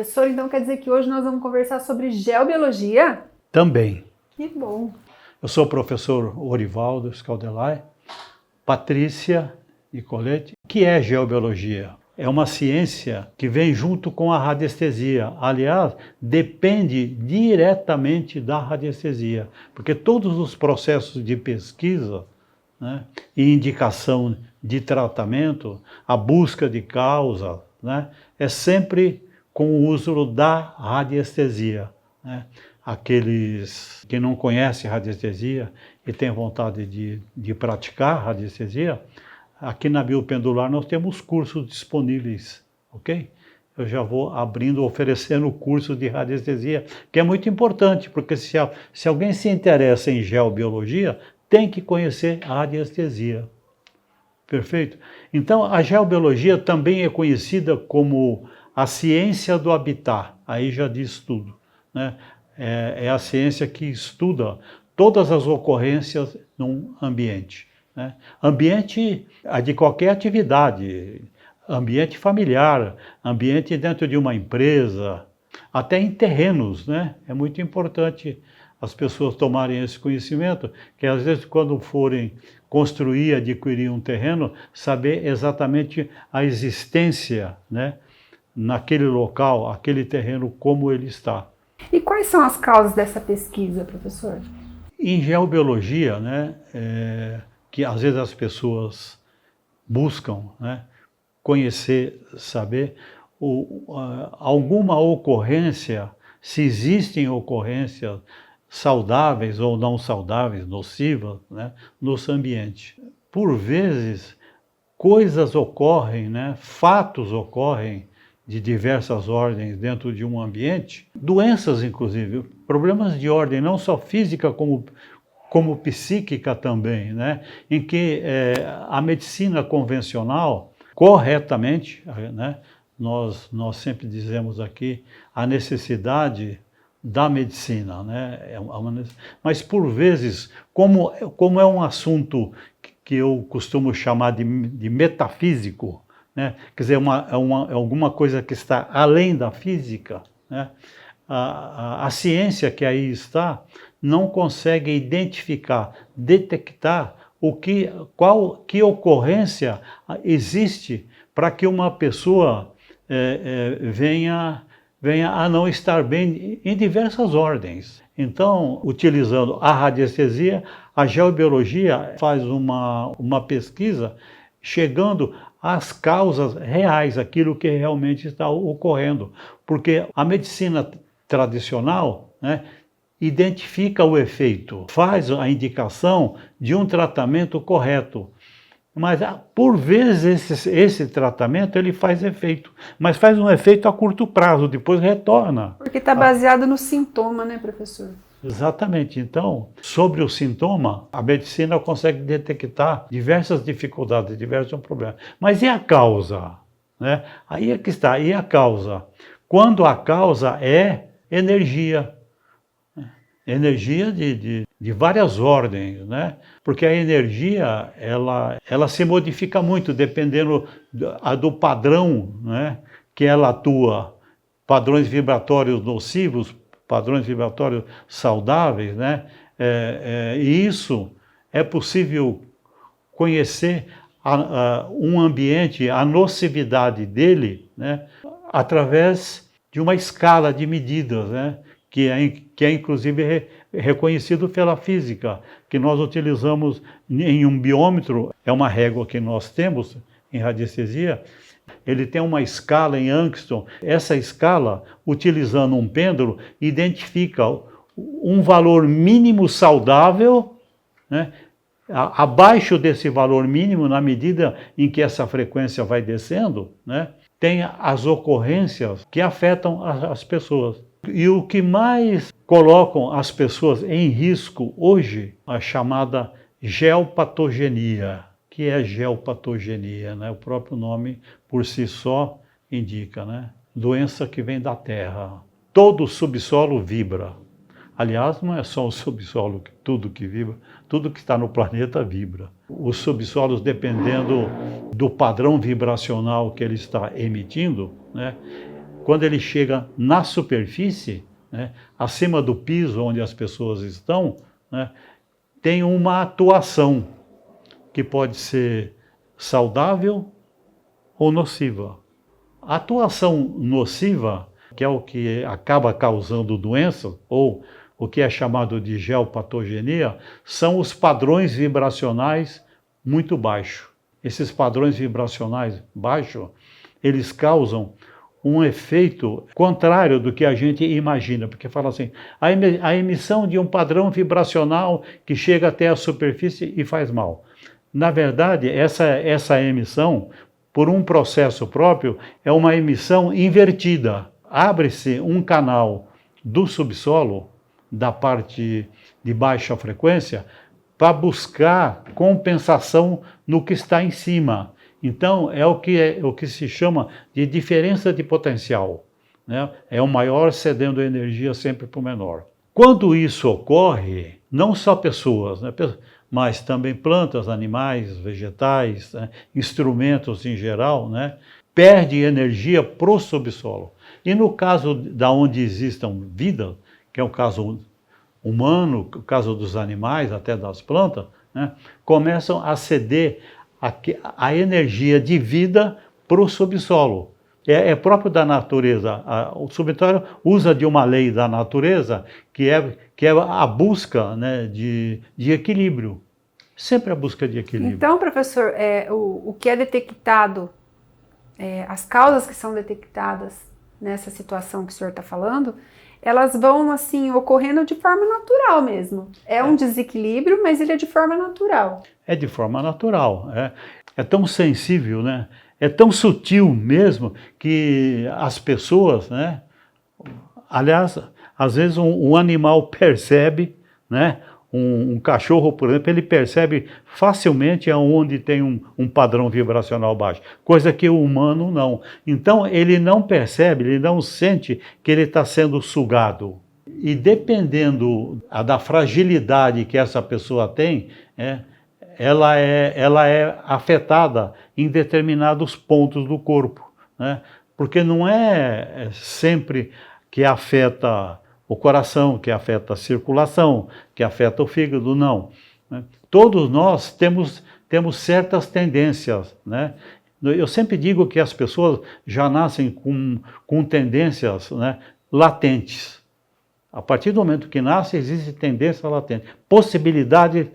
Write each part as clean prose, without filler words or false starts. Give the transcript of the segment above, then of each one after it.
professor. Então quer dizer que hoje nós vamos conversar sobre geobiologia? Também. Que bom. Eu sou o professor Orivaldo Scaldelay, Patrícia Nicoletti. O que é geobiologia? É uma ciência que vem junto com a radiestesia. Aliás, depende diretamente da radiestesia, porque todos os processos de pesquisa, né, e indicação de tratamento, a busca de causa, né, é sempre com o uso da radiestesia, né. Aqueles que não conhecem radiestesia e têm vontade de praticar radiestesia, aqui na Biopendular nós temos cursos disponíveis, ok? Eu já vou abrindo, oferecendo o curso de radiestesia, que é muito importante, porque se alguém se interessa em geobiologia, tem que conhecer a radiestesia. Perfeito? Então, a geobiologia também é conhecida como a ciência do habitat, aí já diz tudo, né? É a ciência que estuda todas as ocorrências num ambiente, né? Ambiente de qualquer atividade, ambiente familiar, ambiente dentro de uma empresa, até em terrenos, né? É muito importante as pessoas tomarem esse conhecimento, que às vezes quando forem construir, adquirir um terreno, saber exatamente a existência, né, naquele local, aquele terreno, como ele está. E quais são as causas dessa pesquisa, professor? Em geobiologia, né, que às vezes as pessoas buscam, né, conhecer, saber, alguma ocorrência, se existem ocorrências saudáveis ou não saudáveis, nocivas, né, nos ambientes. Por vezes, coisas ocorrem, né, fatos ocorrem de diversas ordens dentro de um ambiente, doenças inclusive, problemas de ordem não só física como psíquica também, né, em que a medicina convencional, corretamente, né, nós sempre dizemos aqui a necessidade da medicina, né, mas por vezes, como é um assunto que eu costumo chamar de metafísico, né? Quer dizer, é alguma coisa que está além da física, né? A ciência que aí está não consegue identificar, detectar que ocorrência existe para que uma pessoa venha a não estar bem em diversas ordens. Então, utilizando a radiestesia, a geobiologia faz uma pesquisa chegando às causas reais, aquilo que realmente está ocorrendo. Porque a medicina tradicional, né, identifica o efeito, faz a indicação de um tratamento correto. Mas, por vezes, esse tratamento ele faz efeito, mas faz um efeito a curto prazo, depois retorna. Porque está baseado no sintoma, né, professor? Exatamente. Então, sobre o sintoma, a medicina consegue detectar diversas dificuldades, diversos problemas. Mas e a causa? Né? Aí é que está, e a causa? Quando a causa é energia. Energia de várias ordens, né? Porque a energia, ela se modifica muito, dependendo do padrão, né, que ela atua. Padrões vibratórios nocivos, padrões vibratórios saudáveis, né? E isso é possível conhecer um ambiente, a nocividade dele, né, através de uma escala de medidas, né, que é inclusive reconhecido pela física, que nós utilizamos em um biômetro, é uma régua que nós temos em radiestesia. Ele tem uma escala em Angstrom. Essa escala, utilizando um pêndulo, identifica um valor mínimo saudável, né? Abaixo desse valor mínimo, na medida em que essa frequência vai descendo, né, tem as ocorrências que afetam as pessoas. E o que mais colocam as pessoas em risco hoje, a chamada geopatogenia. Que é geopatogenia, né? O próprio nome por si só indica, né? Doença que vem da terra. Todo o subsolo vibra. Aliás, não é só o subsolo, tudo que vibra, tudo que está no planeta vibra. Os subsolos, dependendo do padrão vibracional que ele está emitindo, né, quando ele chega na superfície, né, acima do piso onde as pessoas estão, né, tem uma atuação que pode ser saudável ou nociva. A atuação nociva, que é o que acaba causando doença, ou o que é chamado de geopatogenia, são os padrões vibracionais muito baixos. Esses padrões vibracionais baixos, eles causam um efeito contrário do que a gente imagina, porque fala assim, a emissão de um padrão vibracional que chega até a superfície e faz mal. Na verdade, essa emissão, por um processo próprio, é uma emissão invertida. Abre-se um canal do subsolo, da parte de baixa frequência, para buscar compensação no que está em cima. Então, é o que se chama de diferença de potencial, né? É o maior cedendo energia sempre para o menor. Quando isso ocorre, não só pessoas, né, mas também plantas, animais, vegetais, né, instrumentos em geral, né, perde energia para o subsolo. E no caso da onde existam vida, que é o caso humano, o caso dos animais, até das plantas, né, começam a ceder a energia de vida para o subsolo. É próprio da natureza. O subsolo usa de uma lei da natureza que é a busca, né, de equilíbrio. Sempre a busca de equilíbrio. Então, professor, o que é detectado, as causas que são detectadas nessa situação que o senhor está falando, elas vão assim ocorrendo de forma natural mesmo. É um desequilíbrio, mas ele é de forma natural. É de forma natural. É tão sensível, né? É tão sutil mesmo que as pessoas, né? Aliás, às vezes um animal percebe, né? Um cachorro, por exemplo, ele percebe facilmente aonde tem um padrão vibracional baixo, coisa que o humano não. Então, ele não percebe, ele não sente que ele está sendo sugado. E dependendo da fragilidade que essa pessoa tem, ela é afetada em determinados pontos do corpo, né? Porque não é sempre que afeta o coração, que afeta a circulação, que afeta o fígado, não. Né? Todos nós temos certas tendências, né? Eu sempre digo que as pessoas já nascem com tendências, né, latentes. A partir do momento que nasce, existe tendência latente, possibilidades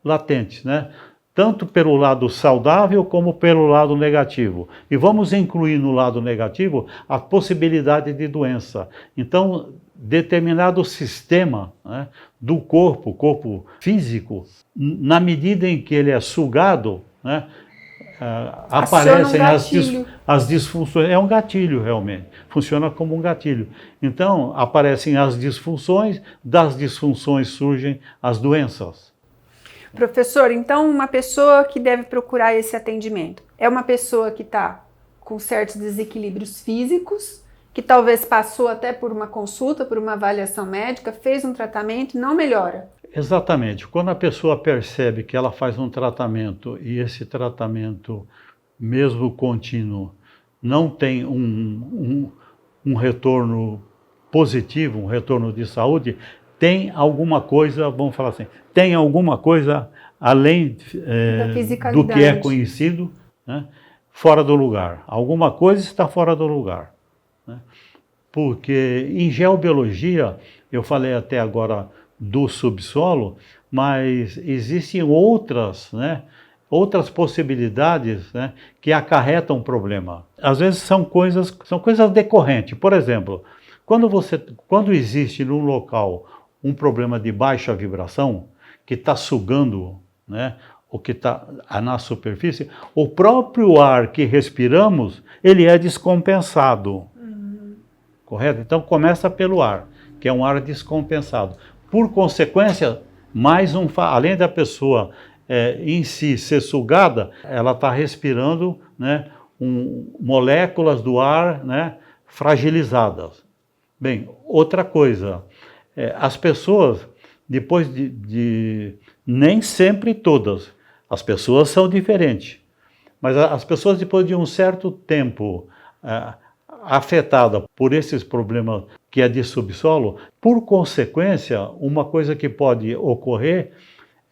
latentes, né? Tanto pelo lado saudável como pelo lado negativo. E vamos incluir no lado negativo a possibilidade de doença. Então, determinado sistema, né, do corpo físico, na medida em que ele é sugado, né, aparecem as disfunções. É um gatilho, realmente. Funciona como um gatilho. Então, aparecem as disfunções, das disfunções surgem as doenças. Professor, então uma pessoa que deve procurar esse atendimento é uma pessoa que está com certos desequilíbrios físicos, que talvez passou até por uma consulta, por uma avaliação médica, fez um tratamento e não melhora. Exatamente. Quando a pessoa percebe que ela faz um tratamento e esse tratamento, mesmo contínuo, não tem um retorno positivo, um retorno de saúde, tem alguma coisa, vamos falar assim, tem alguma coisa além do que é conhecido, né, fora do lugar. Alguma coisa está fora do lugar. Né? Porque em geobiologia, eu falei até agora do subsolo, mas existem outras, né, outras possibilidades, né, que acarretam problema. Às vezes são coisas decorrentes. Por exemplo, quando existe num local um problema de baixa vibração, que está sugando, né, o que está na superfície, o próprio ar que respiramos, ele é descompensado. Correto? Então começa pelo ar, que é um ar descompensado. Por consequência, além da pessoa em si ser sugada, ela está respirando, né, moléculas do ar, né, fragilizadas. Bem, outra coisa, as pessoas, depois nem sempre todas, as pessoas são diferentes, mas as pessoas depois de um certo tempo afetada por esses problemas que é de subsolo, por consequência, uma coisa que pode ocorrer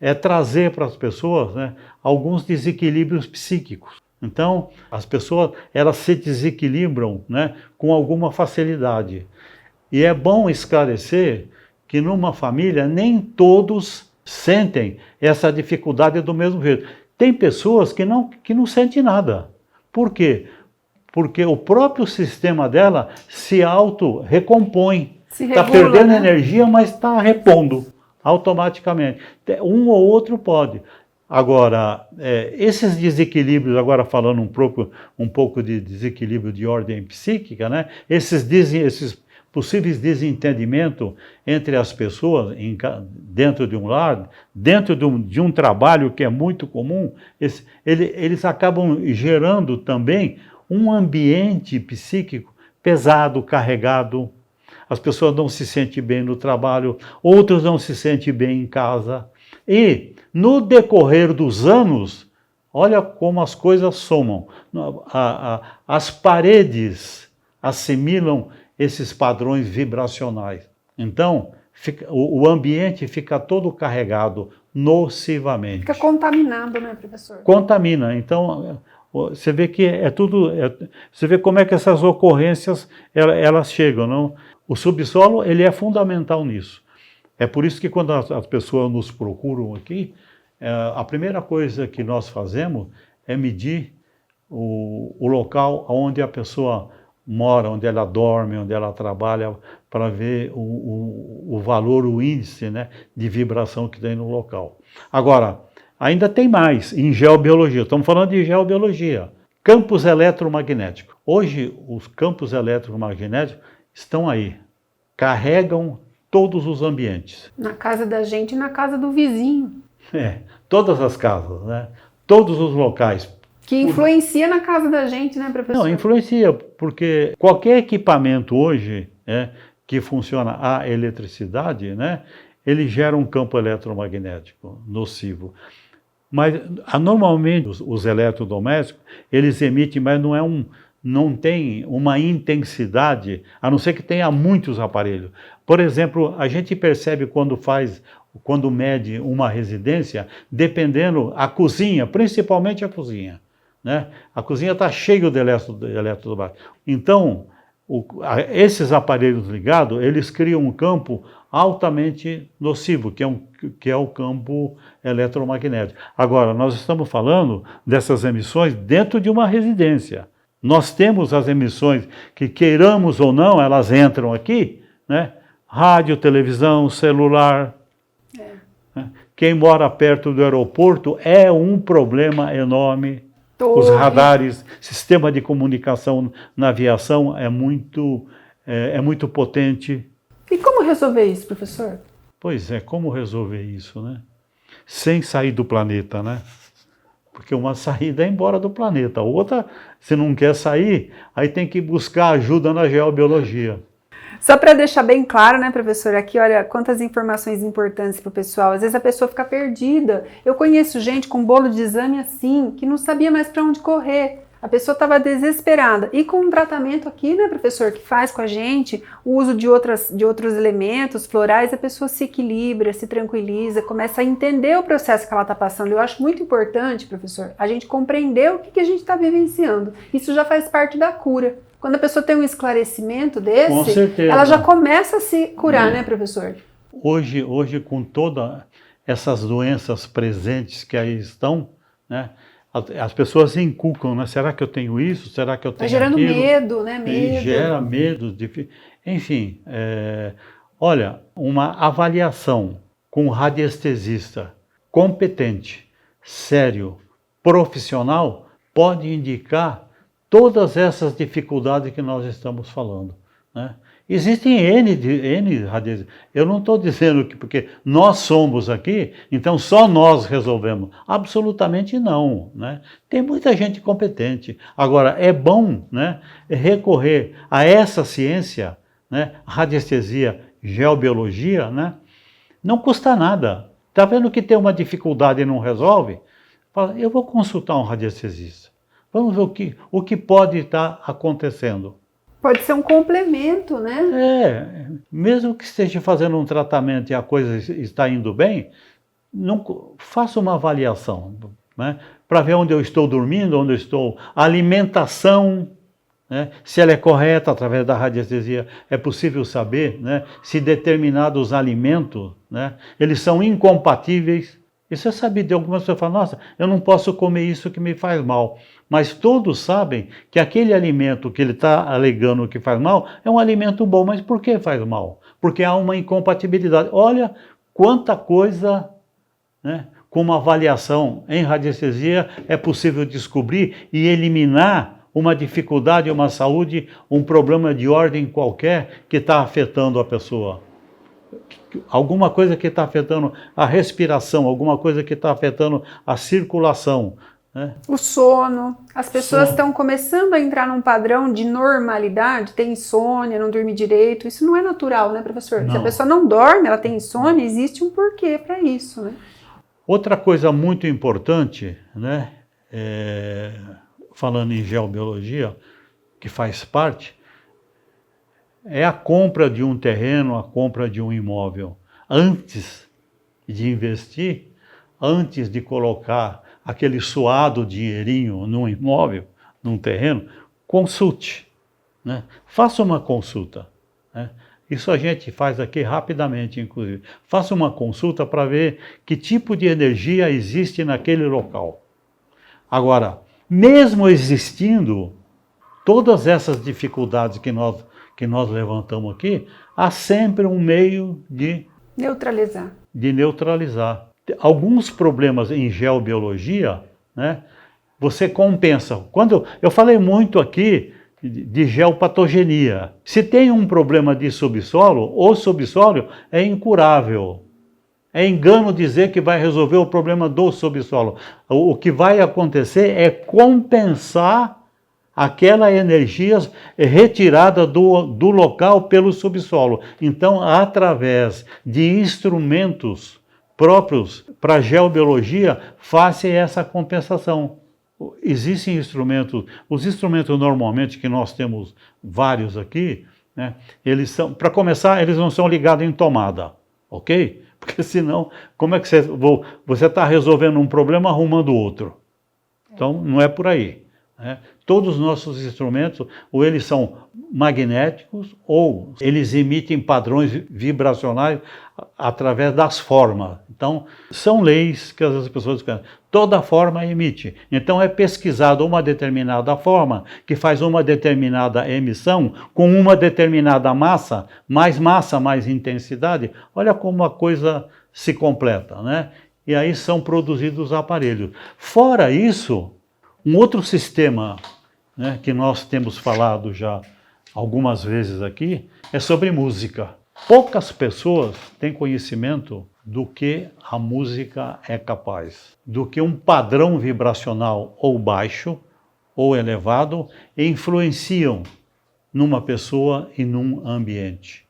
é trazer para as pessoas, né, alguns desequilíbrios psíquicos. Então, as pessoas elas se desequilibram, né, com alguma facilidade. E é bom esclarecer que numa família nem todos sentem essa dificuldade do mesmo jeito. Tem pessoas que não sentem nada. Por quê? Porque o próprio sistema dela se auto-recompõe. Está perdendo, né, energia, mas está repondo automaticamente. Um ou outro pode. Agora, esses desequilíbrios, agora falando um pouco de desequilíbrio de ordem psíquica, né? Esses possíveis desentendimentos entre as pessoas dentro de um lar, dentro de um trabalho que é muito comum, eles acabam gerando também um ambiente psíquico pesado, carregado. As pessoas não se sentem bem no trabalho, outros não se sentem bem em casa. E, no decorrer dos anos, olha como as coisas somam. As paredes assimilam esses padrões vibracionais. Então, o ambiente fica todo carregado nocivamente. Fica contaminado, né, professor? Contamina. Então, você vê que você vê como é que essas ocorrências elas chegam, não? O subsolo ele é fundamental nisso. É por isso que quando as pessoas nos procuram aqui, a primeira coisa que nós fazemos é medir o local onde a pessoa mora, onde ela dorme, onde ela trabalha, para ver o valor, o índice, né, de vibração que tem no local. Agora, ainda tem mais em geobiologia. Estamos falando de geobiologia. Campos eletromagnéticos. Hoje, os campos eletromagnéticos estão aí. Carregam todos os ambientes. Na casa da gente e na casa do vizinho. Todas as casas, né? Todos os locais. Que influencia na casa da gente, né, professor? Não, influencia, porque qualquer equipamento hoje, que funciona a eletricidade, né, ele gera um campo eletromagnético nocivo. Mas, normalmente, os eletrodomésticos, eles emitem, mas não tem uma intensidade, a não ser que tenha muitos aparelhos. Por exemplo, a gente percebe quando mede uma residência, dependendo a cozinha, principalmente a cozinha, né? A cozinha está cheia de eletrodoméstico. Então, esses aparelhos ligados, eles criam um campo altamente nocivo, que é o campo eletromagnético. Agora, nós estamos falando dessas emissões dentro de uma residência. Nós temos as emissões que, queiramos ou não, elas entram aqui, né? Rádio, televisão, celular. Quem mora perto do aeroporto é um problema enorme. Os radares, sistema de comunicação na aviação é muito potente. E como resolver isso, professor? Pois é, como resolver isso, né? Sem sair do planeta, né? Porque uma saída é embora do planeta, a outra, se não quer sair, aí tem que buscar ajuda na geobiologia. Só para deixar bem claro, né, professor, aqui, olha, quantas informações importantes para o pessoal. Às vezes a pessoa fica perdida. Eu conheço gente com bolo de exame assim, que não sabia mais para onde correr. A pessoa estava desesperada. E com um tratamento aqui, né, professor, que faz com a gente, o uso de outros elementos florais, a pessoa se equilibra, se tranquiliza, começa a entender o processo que ela está passando. Eu acho muito importante, professor, a gente compreender o que a gente está vivenciando. Isso já faz parte da cura. Quando a pessoa tem um esclarecimento desse, com certeza, ela já começa a se curar, né, professor? Hoje, com todas essas doenças presentes que aí estão, né, as pessoas se inculcam, né? Será que eu tenho isso? Será que eu tenho gerando aquilo? medo, né? Medo. Gera medo. Enfim, olha, uma avaliação com um radiestesista competente, sério, profissional, pode indicar todas essas dificuldades que nós estamos falando, né? Existem N radiestes. Eu não estou dizendo que porque nós somos aqui, então só nós resolvemos. Absolutamente não, né? Tem muita gente competente. Agora, é bom, né, recorrer a essa ciência, né, radiestesia, geobiologia, né? Não custa nada. Está vendo que tem uma dificuldade e não resolve? Fala, eu vou consultar um radiestesista. Vamos ver o que pode estar acontecendo. Pode ser um complemento, né? Mesmo que esteja fazendo um tratamento e a coisa está indo bem, faça uma avaliação, né? Para ver onde eu estou dormindo, onde eu estou, a alimentação, né? Se ela é correta através da radiestesia, é possível saber, né? Se determinados alimentos, né? Eles são incompatíveis. E você sabe de algumas pessoas que falam, nossa, eu não posso comer isso que me faz mal. Mas todos sabem que aquele alimento que ele está alegando que faz mal é um alimento bom. Mas por que faz mal? Porque há uma incompatibilidade. Olha quanta coisa, né, com uma avaliação em radiestesia é possível descobrir e eliminar uma dificuldade, uma saúde, um problema de ordem qualquer que está afetando a pessoa. Alguma coisa que está afetando a respiração, alguma coisa que está afetando a circulação. Né? O sono. As pessoas estão começando a entrar num padrão de normalidade, tem insônia, não dorme direito. Isso não é natural, né, professor? Não. Se a pessoa não dorme, ela tem insônia, existe um porquê para isso, né? Outra coisa muito importante, né, falando em geobiologia, que faz parte, é a compra de um terreno, a compra de um imóvel. Antes de investir, antes de colocar aquele suado dinheirinho num imóvel, num terreno, consulte, né? Faça uma consulta, né? Isso a gente faz aqui rapidamente, inclusive. Faça uma consulta para ver que tipo de energia existe naquele local. Agora, mesmo existindo todas essas dificuldades que nós levantamos aqui, há sempre um meio de neutralizar. Alguns problemas em geobiologia, né, você compensa. Quando eu falei muito aqui de geopatogenia. Se tem um problema de subsolo, o subsolo é incurável. É engano dizer que vai resolver o problema do subsolo. O que vai acontecer é compensar aquela energia retirada do local pelo subsolo. Então, através de instrumentos próprios para a geobiologia, faça essa compensação. Existem instrumentos, os instrumentos normalmente que nós temos vários aqui, né, eles são, para começar, eles não são ligados em tomada, ok? Porque senão, como é que você está resolvendo um problema arrumando outro? Então, não é por aí. Né? Todos os nossos instrumentos, ou eles são magnéticos, ou eles emitem padrões vibracionais através das formas. Então, são leis que as pessoas dizem, toda forma emite. Então, é pesquisado uma determinada forma, que faz uma determinada emissão, com uma determinada massa, mais intensidade. Olha como a coisa se completa, né? E aí são produzidos aparelhos. Fora isso, um outro sistema, né, que nós temos falado já algumas vezes aqui, é sobre música. Poucas pessoas têm conhecimento do que a música é capaz, do que um padrão vibracional ou baixo ou elevado influenciam numa pessoa e num ambiente.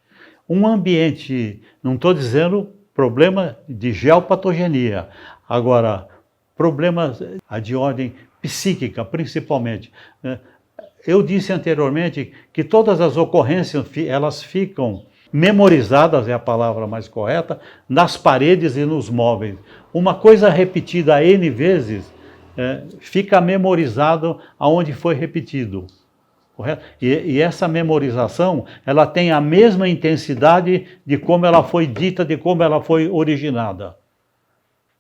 Um ambiente, não estou dizendo problema de geopatogenia, agora problemas de ordem psíquica, principalmente. Eu disse anteriormente que todas as ocorrências, elas ficam memorizadas, é a palavra mais correta, nas paredes e nos móveis. Uma coisa repetida N vezes, fica memorizado aonde foi repetido. Correto? E essa memorização, ela tem a mesma intensidade de como ela foi dita, de como ela foi originada.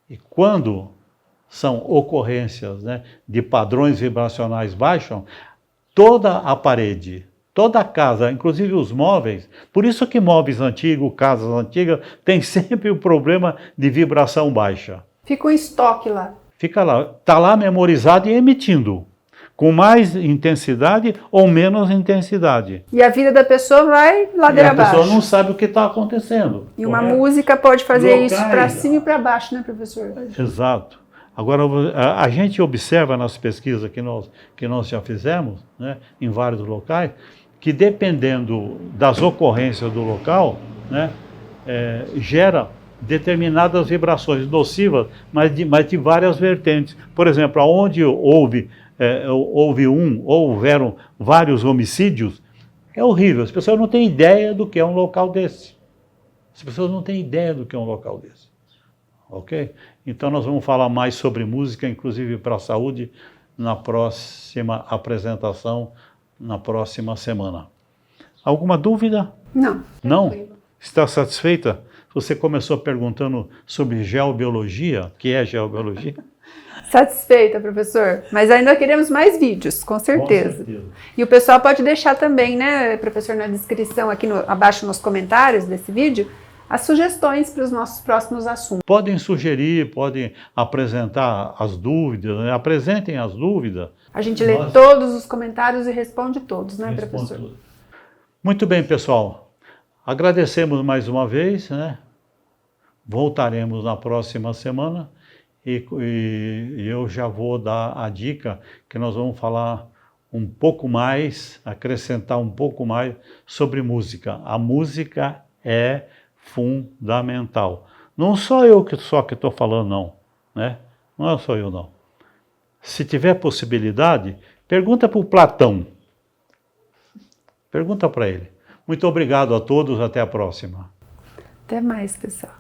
E quando são ocorrências, né, de padrões vibracionais baixos, toda a parede, toda a casa, inclusive os móveis, por isso que móveis antigos, casas antigas, tem sempre o problema de vibração baixa. Fica um estoque lá. Fica lá, está lá memorizado e emitindo, com mais intensidade ou menos intensidade. E a vida da pessoa vai ladeira abaixo. A pessoa não sabe o que está acontecendo. E uma música pode fazer Locais, isso para cima e para baixo, né, professor? Exato. Agora, a gente observa nas pesquisas que nós já fizemos, né, em vários locais, que dependendo das ocorrências do local, né, gera determinadas vibrações nocivas, mas de várias vertentes. Por exemplo, onde houveram vários homicídios, É horrível, as pessoas não têm ideia do que é um local desse. As pessoas não têm ideia do que é um local desse. Ok? Então nós vamos falar mais sobre música, inclusive para a saúde, na próxima apresentação, na próxima semana. Alguma dúvida? Não. Não? Tranquilo. Está satisfeita? Você começou perguntando sobre geobiologia, que é geobiologia? Satisfeita, professor. Mas ainda queremos mais vídeos, com certeza. Com certeza. E o pessoal pode deixar também, né, professor, na descrição aqui abaixo nos comentários desse vídeo, as sugestões para os nossos próximos assuntos. Podem sugerir, podem apresentar as dúvidas, né? Apresentem as dúvidas. A gente lê todos os comentários e responde todos, né, Responde professor? tudo. Muito bem, pessoal. Agradecemos mais uma vez, né? Voltaremos na próxima semana e eu já vou dar a dica que nós vamos falar um pouco mais, acrescentar um pouco mais sobre música. A música é fundamental. Não sou eu que estou falando, não, né? Não é só eu, não. Se tiver possibilidade, pergunta para o Platão. Pergunta para ele. Muito obrigado a todos, até a próxima. Até mais, pessoal.